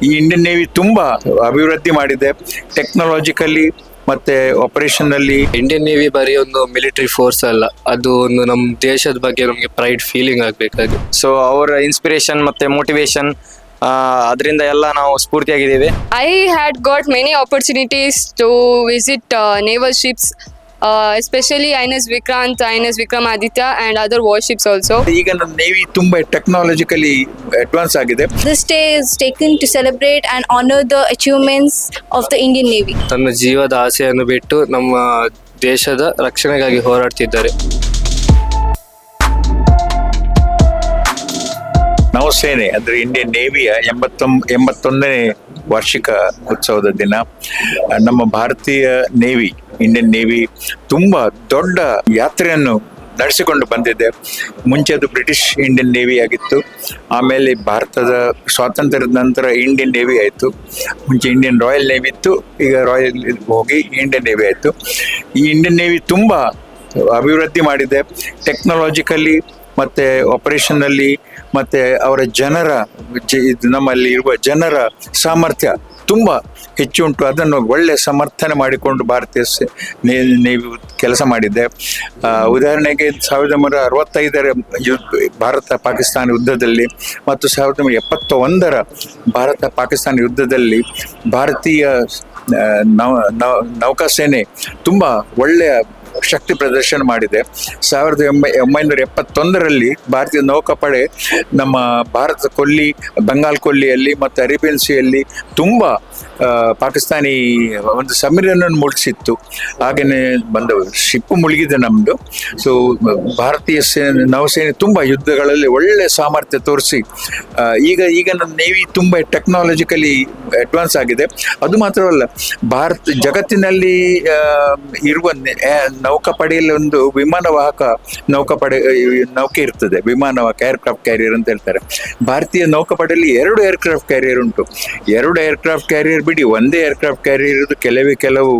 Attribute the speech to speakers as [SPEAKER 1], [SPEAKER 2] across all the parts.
[SPEAKER 1] ಈ Indian navy ತುಂಬಾ ಅಭಿವೃದ್ಧಿ ಮಾಡಿದೆ ಟೆಕ್ನಾಲಜಿಕಲಿ ಮತ್ತೆ ಆಪರೇಷನ್ ಅಲ್ಲಿ.
[SPEAKER 2] ಇಂಡಿಯನ್ ನೇವಿ ಬರೀ ಒಂದು ಮಿಲಿಟರಿ ಫೋರ್ಸ್ ಅಲ್ಲ, ಅದು ಒಂದು ನಮ್ಮ ದೇಶದ ಬಗ್ಗೆ ನಮಗೆ ಪ್ರೈಡ್ ಫೀಲಿಂಗ್ ಆಗ್ಬೇಕಾಗಿ.
[SPEAKER 3] ಸೊ ಅವರ ಇನ್ಸ್ಪಿರೇಷನ್ ಮತ್ತೆ ಮೋಟಿವೇಶನ್ ಅದರಿಂದ ಎಲ್ಲ ನಾವು ಸ್ಫೂರ್ತಿಯಾಗಿದ್ದೀವಿ.
[SPEAKER 4] I had got many opportunities to visit naval ships, especially INS Vikrant, INS Vikramaditya and other warships also.
[SPEAKER 1] ಈಗ ನಮ್ಮ ನೇವಿ ತುಂಬಾ ಟೆಕ್ನಾಲಜಿಕಲಿ ಅಡ್ವಾನ್ಸ್ ಆಗಿದೆ.
[SPEAKER 5] This day is taken to celebrate and honor the achievements of the Indian Navy.
[SPEAKER 2] ತನ್ನ ಜೀವದ ಆಸೆಯನ್ನು ಬಿಟ್ಟು ನಮ್ಮ ದೇಶದ ರಕ್ಷಣೆಗಾಗಿ ಹೋರಾಡ್ತಿದ್ದಾರೆ.
[SPEAKER 1] ನೌಸೇನೆ ಅಂದ್ರೆ ಇಂಡಿಯನ್ ನೇವಿಯ 81ನೇ ವಾರ್ಷಿಕ ಉತ್ಸವದ ದಿನ. ನಮ್ಮ ಭಾರತೀಯ ನೇವಿ, ಇಂಡಿಯನ್ ನೇವಿ ತುಂಬಾ ದೊಡ್ಡ ಯಾತ್ರೆಯನ್ನು ನಡೆಸಿಕೊಂಡು ಬಂದಿದೆ. ಮುಂಚೆ ಅದು ಬ್ರಿಟಿಷ್ ಇಂಡಿಯನ್ ನೇವಿ ಆಗಿತ್ತು, ಆಮೇಲೆ ಭಾರತದ ಸ್ವಾತಂತ್ರ್ಯದ ನಂತರ ಇಂಡಿಯನ್ ನೇವಿ ಆಯಿತು. ಮುಂಚೆ ಇಂಡಿಯನ್ ರಾಯಲ್ ನೇವಿ ಇತ್ತು, ಈಗ ರಾಯಲ್ ಹೋಗಿ ಇಂಡಿಯನ್ ನೇವಿ ಆಯಿತು. ಈ ಇಂಡಿಯನ್ ನೇವಿ ತುಂಬಾ ಅಭಿವೃದ್ಧಿ ಮಾಡಿದೆ ಟೆಕ್ನಾಲಜಿಕಲಿ ಮತ್ತೆ ಆಪರೇಷನ್ ಅಲ್ಲಿ, ಮತ್ತೆ ಅವರ ಜನರ ನಮ್ಮಲ್ಲಿ ಇರುವ ಜನರ ಸಾಮರ್ಥ್ಯ ತುಂಬಾ ಹೆಚ್ಚು ಉಂಟು. ಅದನ್ನು ಒಳ್ಳೆ ಸಮರ್ಥನೆ ಮಾಡಿಕೊಂಡು ಭಾರತೀಯ ನೇವಿ ಕೆಲಸ ಮಾಡಿದೆ. ಉದಾಹರಣೆಗೆ 1965ರ ಭಾರತ ಪಾಕಿಸ್ತಾನ ಯುದ್ಧದಲ್ಲಿ ಮತ್ತು 1971ರ ಭಾರತ ಪಾಕಿಸ್ತಾನ ಯುದ್ಧದಲ್ಲಿ ಭಾರತೀಯ ನೌಕಾಸೇನೆ ತುಂಬಾ ಒಳ್ಳೆಯ ಶಕ್ತಿ ಪ್ರದರ್ಶನ ಮಾಡಿದೆ. 1971ರಲ್ಲಿ ಭಾರತೀಯ ನೌಕಾಪಡೆ ನಮ್ಮ ಭಾರತ ಕೊಲ್ಲಿ, ಬಂಗಾಲ್ ಕೊಲ್ಲಿಯಲ್ಲಿ ಮತ್ತು ಅರೇಬಿಯನ್ ಸಿಯಲ್ಲಿ ತುಂಬಾ ಪಾಕಿಸ್ತಾನಿ ಒಂದು ಸಬ್ಮರೀನನ್ನು ಮುಳುಗಿಸಿತ್ತು. ಹಾಗೆಯೇ ಬಂದ ಶಿಪ್ ಮುಳುಗಿದೆ ನಮ್ಮದು. ಸೊ ಭಾರತೀಯ ನೌಸೇನೆ ತುಂಬ ಯುದ್ಧಗಳಲ್ಲಿ ಒಳ್ಳೆ ಸಾಮರ್ಥ್ಯ ತೋರಿಸಿ ಈಗ ನಮ್ಮ ನೇವಿ ತುಂಬ ಟೆಕ್ನಾಲಜಿಕಲಿ ಅಡ್ವಾನ್ಸ್ ಆಗಿದೆ. ಅದು ಮಾತ್ರವಲ್ಲ, ಜಗತ್ತಿನಲ್ಲಿ ಇರುವ ನೌಕಾಪಡೆಯಲ್ಲಿ ಒಂದು ವಿಮಾನವಾಹಕ ನೌಕೆ ಇರ್ತದೆ, ವಿಮಾನವಾಹಕ ಏರ್ಕ್ರಾಫ್ಟ್ ಕ್ಯಾರಿಯರ್ ಅಂತ ಹೇಳ್ತಾರೆ. ಭಾರತೀಯ ನೌಕಾಪಡೆಯಲ್ಲಿ 2 ಏರ್ಕ್ರಾಫ್ಟ್ ಕ್ಯಾರಿಯರ್ ಉಂಟು. 2 ಏರ್ಕ್ರಾಫ್ಟ್ ಕ್ಯಾರಿಯರ್ ಬಿಡಿ, ಒಂದೇ ಏರ್ಕ್ರಾಫ್ಟ್ ಕ್ಯಾರಿಯರ್ ಇರೋದು ಕೆಲವು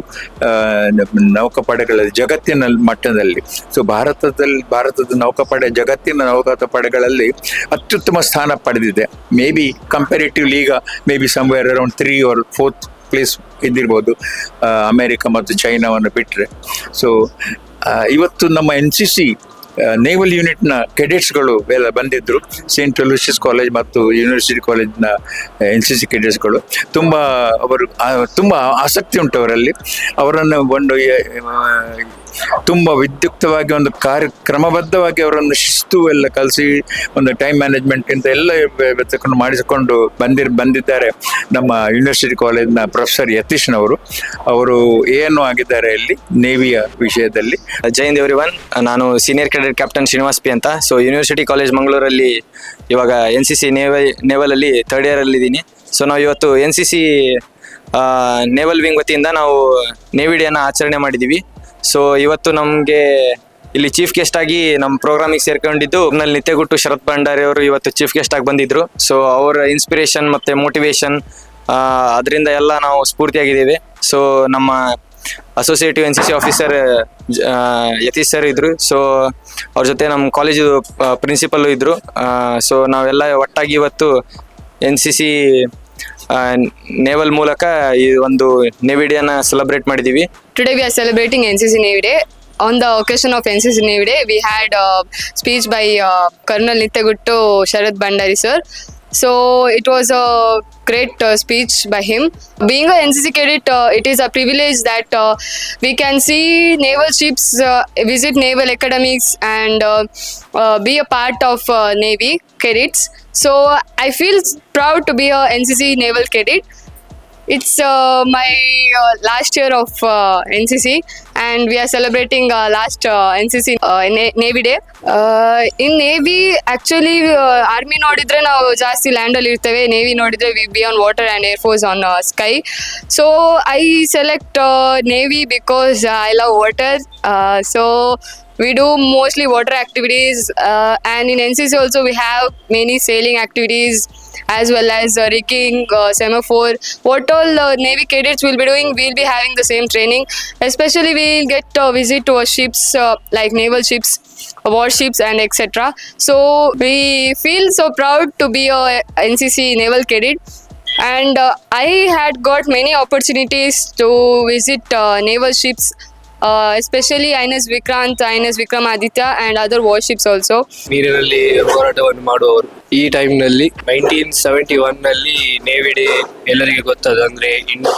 [SPEAKER 1] ನೌಕಾಪಡೆಗಳಲ್ಲಿ ಜಗತ್ತಿನ ಮಟ್ಟದಲ್ಲಿ. ಸೊ ಭಾರತದ ನೌಕಾಪಡೆ ಜಗತ್ತಿನ ನೌಕಾಪಡೆಗಳಲ್ಲಿ ಅತ್ಯುತ್ತಮ ಸ್ಥಾನ ಪಡೆದಿದೆ. ಮೇ ಬಿ ಕಂಪ್ಯಾರಿಟಿವ್ಲಿ ಈಗ maybe somewhere around 3 or 4th place ಇದ್ದಿರ್ಬೋದು, ಅಮೇರಿಕ ಮತ್ತು ಚೈನಾವನ್ನು ಬಿಟ್ಟರೆ. ಸೊ ಇವತ್ತು ನಮ್ಮ NCC ನೇವಲ್ ಯೂನಿಟ್ನ ಕೆಡೆಟ್ಸ್ಗಳು ಎಲ್ಲ ಬಂದಿದ್ದರು. ಸೇಂಟ್ ಅಲೋಷಿಯಸ್ ಕಾಲೇಜ್ ಮತ್ತು ಯೂನಿವರ್ಸಿಟಿ ಕಾಲೇಜ್ನ NCC ಕೆಡೆಟ್ಸ್ಗಳು ಅವರು ತುಂಬ ಆಸಕ್ತಿ ಉಂಟು ಅವರಲ್ಲಿ. ಅವರನ್ನು ಒಂದು ತುಂಬ ವಿದ್ಯುಕ್ತವಾಗಿ ಒಂದು ಕ್ರಮಬದ್ಧವಾಗಿ ಅವರನ್ನು ಶಿಸ್ತು ಎಲ್ಲ ಕಲಿಸಿ ಒಂದು ಟೈಮ್ ಮ್ಯಾನೇಜ್ಮೆಂಟ್ ಇಂದ ಎಲ್ಲ ವ್ಯವಸ್ಥೆಯನ್ನು ಮಾಡಿಸಿಕೊಂಡು ಬಂದಿದ್ದಾರೆ ನಮ್ಮ ಯೂನಿವರ್ಸಿಟಿ ಕಾಲೇಜ್ನ ಪ್ರೊಫೆಸರ್ ಯತೀಶ್ನವರು. ಅವರು ಏನು ಆಗಿದ್ದಾರೆ ಇಲ್ಲಿ ನೇವಿಯ ವಿಷಯದಲ್ಲಿ.
[SPEAKER 3] ಜೈ ಹಿಂದ್ ಎವ್ರಿವನ್, ನಾನು senior cadet captain Srinivas P ಅಂತ. ಸೊ ಯೂನಿವರ್ಸಿಟಿ ಕಾಲೇಜ್ ಮಂಗಳೂರಲ್ಲಿ ಇವಾಗ NCC ನೇವಲಲ್ಲಿ 3rd year ಅಲ್ಲಿ ಇದ್ದೀನಿ. ಸೊ ನಾವು ಇವತ್ತು NCC ನೇವಲ್ ವಿಂಗ್ ವತಿಯಿಂದ ನಾವು ನೇವಿ ಡೇನ ಆಚರಣೆ ಮಾಡಿದ್ದೀವಿ. ಸೊ ಇವತ್ತು ನಮಗೆ ಇಲ್ಲಿ ಚೀಫ್ ಗೆಸ್ಟ್ ಆಗಿ ನಮ್ಮ ಪ್ರೋಗ್ರಾಮಿಗೆ ಸೇರ್ಕೊಂಡಿದ್ದು ನಿತ್ಯಗುಟ್ಟು ಶರತ್ ಭಂಡಾರಿ ಅವರು ಇವತ್ತು ಚೀಫ್ ಗೆಸ್ಟ್ ಆಗಿ ಬಂದಿದ್ರು. ಸೊ ಅವರ ಇನ್ಸ್ಪಿರೇಷನ್ ಮತ್ತೆ ಮೋಟಿವೇಶನ್ ಅದರಿಂದ ಎಲ್ಲ ನಾವು ಸ್ಫೂರ್ತಿಯಾಗಿದ್ದೀವಿ. ಸೊ ನಮ್ಮ associative NCC officer Yatish sir ಇದ್ರು. ಸೊ ಅವ್ರ ಜೊತೆ ನಮ್ಮ ಕಾಲೇಜು ಪ್ರಿನ್ಸಿಪಲ್ ಇದ್ರು. ಸೊ ನಾವೆಲ್ಲ ಒಟ್ಟಾಗಿ ಇವತ್ತು NCC ನೇವಲ್ ಮೂಲಕ ಈ ಒಂದು ನೇವಿ ಡೇನ ಸೆಲೆಬ್ರೇಟ್ ಮಾಡಿದ್ದೀವಿ.
[SPEAKER 4] Today we are celebrating NCC Navy Day. On the occasion of NCC Navy Day, we had a speech by Colonel Nityaguttu Sharath Bhandari sir. So it was a great speech by him. Being a NCC cadet, it is a privilege that we can see naval ships, visit naval academies and be a part of Navy cadets. So I feel proud to be a NCC naval cadet. It's my last year of NCC and we are celebrating last NCC Navy Day. In Navy actually army nodidre ನಾವು ಜಾಸ್ತಿ land ಅಲ್ಲಿ ಇರ್ತೇವೆ, navy ನೋಡಿದ್ರೆ we be on water and air force on sky. So I select Navy because I love water. So we do mostly water activities and in NCC also we have many sailing activities as well as rigging, semaphore. What all Navy cadets will be doing, we'll be having the same training. Especially we'll get a visit to ships like naval ships, warships and etc. So we feel so proud to be a NCC naval cadet. and I had got many opportunities to visit naval ships, especially INS Vikrant, INS Vikramaditya, and other warships also.
[SPEAKER 2] ನೀರಿನಲ್ಲಿ ಹೋರಾಟವನ್ನು ಮಾಡುವವರು. ಈ ಟೈಮ್ನಲ್ಲಿ 1971ನಲ್ಲಿ navy day ಎಲ್ಲರಿಗೆ ಗೊತ್ತದ, ಅಂದ್ರೆ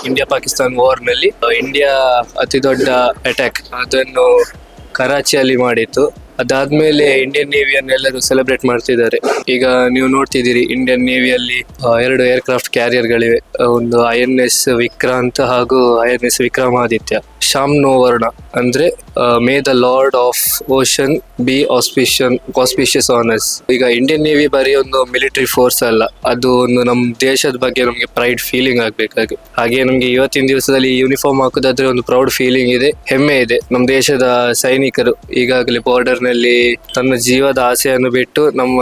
[SPEAKER 2] India Pakistan ವಾರ್ನಲ್ಲಿ India ಅತಿ ದೊಡ್ಡ ಅಟ್ಯಾಕ್ ಅದನ್ನು ಕರಾಚಿಯಲ್ಲಿ ಮಾಡಿತ್ತು. ಅದಾದ್ಮೇಲೆ ಇಂಡಿಯನ್ ನೇವಿಯನ್ನು ಎಲ್ಲರೂ ಸೆಲೆಬ್ರೇಟ್ ಮಾಡ್ತಿದ್ದಾರೆ. ಈಗ ನೀವು ನೋಡ್ತಿದ್ದೀರಿ ಇಂಡಿಯನ್ ನೇವಿಯಲ್ಲಿ 2 ಏರ್ಕ್ರಾಫ್ಟ್ ಕ್ಯಾರಿಯರ್ಗಳಿವೆ, ಒಂದು INS ವಿಕ್ರಾಂತ್ ಹಾಗೂ INS ವಿಕ್ರಮಾದಿತ್ಯ. ಶಾಮ್ನೋ ವರ್ಣ ಅಂದ್ರೆ may the lord of ocean B auspicious honours. ಈಗ ಇಂಡಿಯನ್ ನೇವಿ ಬರೀ ಒಂದು ಮಿಲಿಟರಿ ಫೋರ್ಸ್ ಅಲ್ಲ, ಅದು ಒಂದು ನಮ್ಮ ದೇಶದ ಬಗ್ಗೆ ನಮಗೆ ಪ್ರೈಡ್ ಫೀಲಿಂಗ್ ಆಗ್ಬೇಕಾಗಿ. ಹಾಗೆ ನಮ್ಗೆ ಇವತ್ತಿನ ದಿವಸದಲ್ಲಿ ಯೂನಿಫಾರ್ಮ್ ಹಾಕೋದಾದ್ರೆ ಒಂದು ಪ್ರೌಡ್ ಫೀಲಿಂಗ್ ಇದೆ, ಹೆಮ್ಮೆ ಇದೆ. ನಮ್ಮ ದೇಶದ ಸೈನಿಕರು ಈಗಾಗಲೇ ಬಾರ್ಡರ್ ನಲ್ಲಿ ತನ್ನ ಜೀವದ ಆಸೆಯನ್ನು ಬಿಟ್ಟು ನಮ್ಮ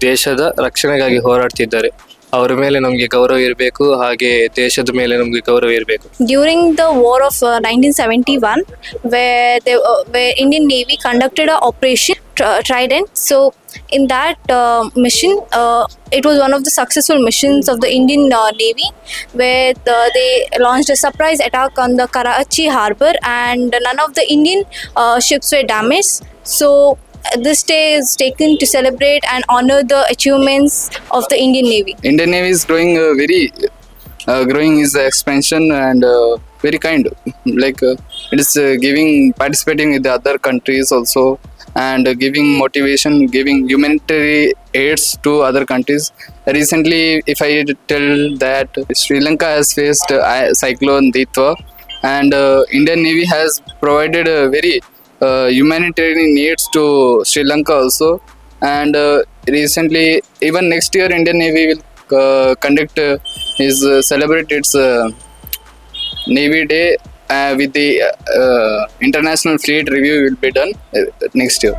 [SPEAKER 2] ದೇಶದ ರಕ್ಷಣೆಗಾಗಿ ಹೋರಾಡ್ತಿದ್ದಾರೆ. ಅವರ ಮೇಲೆ ನಮಗೆ ಗೌರವ ಇರಬೇಕು, ಹಾಗೆ ದೇಶದ ಮೇಲೆ ನಮಗೆ ಗೌರವ ಇರಬೇಕು.
[SPEAKER 5] During the war of 1971, where Indian Navy conducted a operation Trident. So in that mission, it was one of the successful missions of the Indian Navy, where they launched a surprise attack on the Karachi harbor, and none of the Indian ships were damaged. So this day is taken to celebrate and honor the achievements of the Indian Navy.
[SPEAKER 6] Indian Navy is growing growing is expansion and very kind. Like it is participating with the other countries also, and giving motivation, giving humanitarian aids to other countries. Recently, if I tell that Sri Lanka has faced cyclone Ditwa, and Indian Navy has provided very humanitarian needs to Sri Lanka also. And recently, even next year, Indian Navy will celebrate its Navy Day with the International Fleet Review will be done next year.